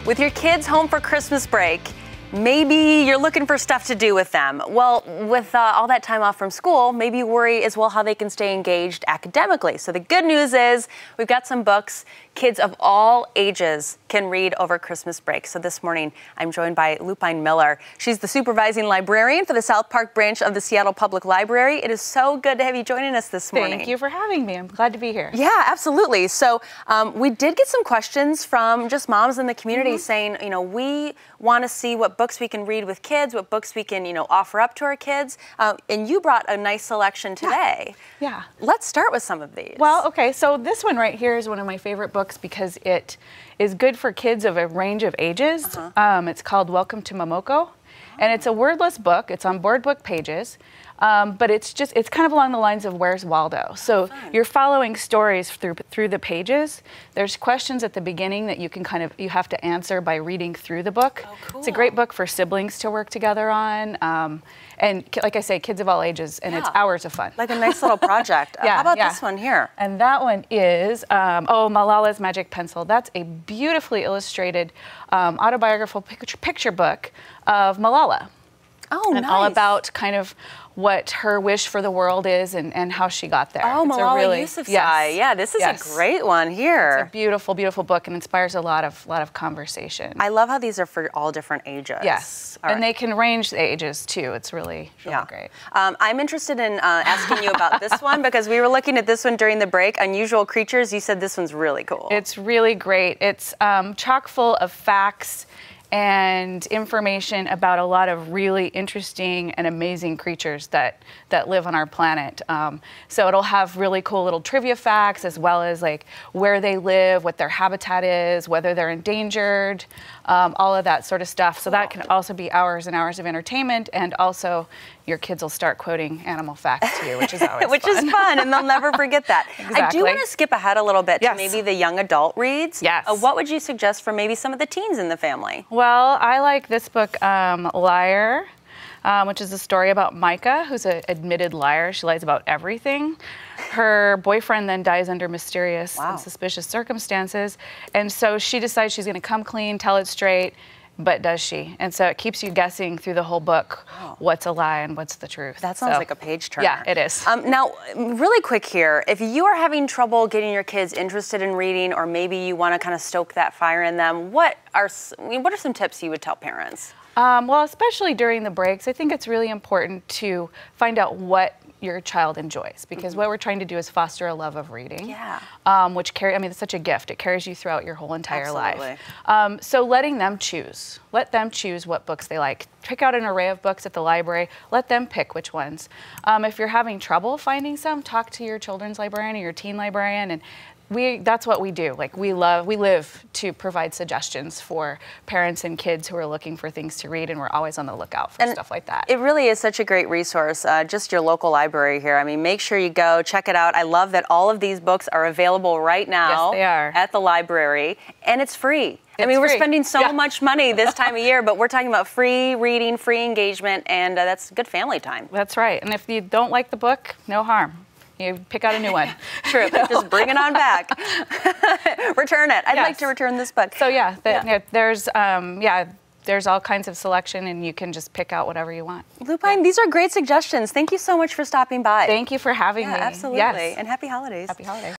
With your kids home for Christmas break, maybe you're looking for stuff to do with them. Well, with all that time off from school, maybe you worry as well how they can stay engaged academically. So the good news is we've got some books kids of all ages can read over Christmas break. So this morning, I'm joined by Lupine Miller. She's the supervising librarian for the South Park branch of the Seattle Public Library. It is so good to have you joining us this morning. Thank you for having me. I'm glad to be here. Yeah, absolutely. So we did get some questions from just moms in the community saying, you know, we want to see what books we can read with kids, what books we can, you know, offer up to our kids. And you brought a nice selection today. Yeah. Let's start with some of these. Well, okay, so this one right here is one of my favorite books because it is good for kids of a range of ages. It's called Welcome to Momoko, and it's a wordless book. It's on board book pages, but it's kind of along the lines of Where's Waldo? So you're following stories through the pages. There's questions at the beginning that you have to answer by reading through the book. Oh, cool. It's a great book for siblings to work together on. And like I say, kids of all ages, and it's hours of fun. Like a nice little project. How about this one here? And that one is, Malala's Magic Pencil. That's a beautifully illustrated autobiographical picture book of Malala. Oh, and nice. all about kind of what her wish for the world is and how she got there. Oh, it's Malala Yousafzai. Yeah, this is a great one here. It's a beautiful, beautiful book and inspires a lot of conversation. I love how these are for all different ages. Yes, and they can range the ages too. It's really great. I'm interested in asking you about this one because we were looking at this one during the break, Unusual Creatures. You said this one's really cool. It's really great. It's chock full of facts and information about a lot of really interesting and amazing creatures that live on our planet. So it'll have really cool little trivia facts as well as like where they live, what their habitat is, whether they're endangered, all of that sort of stuff. So that can also be hours and hours of entertainment, and also your kids will start quoting animal facts to you, which is always which is fun, and they'll never forget that. Exactly. I do want to skip ahead a little bit to maybe the young adult reads. Yes. What would you suggest for maybe some of the teens in the family? Well, I like this book, Liar, which is a story about Micah, who's an admitted liar. She lies about everything. Her boyfriend then dies under mysterious and suspicious circumstances, and so she decides she's going to come clean, tell it straight. But does she? And so it keeps you guessing through the whole book what's a lie and what's the truth. That sounds like a page turner. Yeah, it is. Now, really quick here, if you are having trouble getting your kids interested in reading, or maybe you want to kind of stoke that fire in them, what are some tips you would tell parents? Well, especially during the breaks, I think it's really important to find out what your child enjoys, because what we're trying to do is foster a love of reading, which it's such a gift. It carries you throughout your whole entire life. So letting them choose. Let them choose what books they like. Pick out an array of books at the library. Let them pick which ones. If you're having trouble finding some, talk to your children's librarian or your teen librarian, and that's what we do. Like we live to provide suggestions for parents and kids who are looking for things to read, and we're always on the lookout for stuff like that. It really is such a great resource, just your local library here. I mean, make sure you go check it out. I love that all of these books are available right now at the library, and it's free. I mean, we're spending so much money this time of year, but we're talking about free reading, free engagement, and that's good family time. That's right. And if you don't like the book, no harm. You pick out a new one. True. Just bring it on back. Return it. I'd like to return this book. So there's all kinds of selection, and you can just pick out whatever you want. Lupine, these are great suggestions. Thank you so much for stopping by. Thank you for having me. Absolutely. And happy holidays. Happy holidays.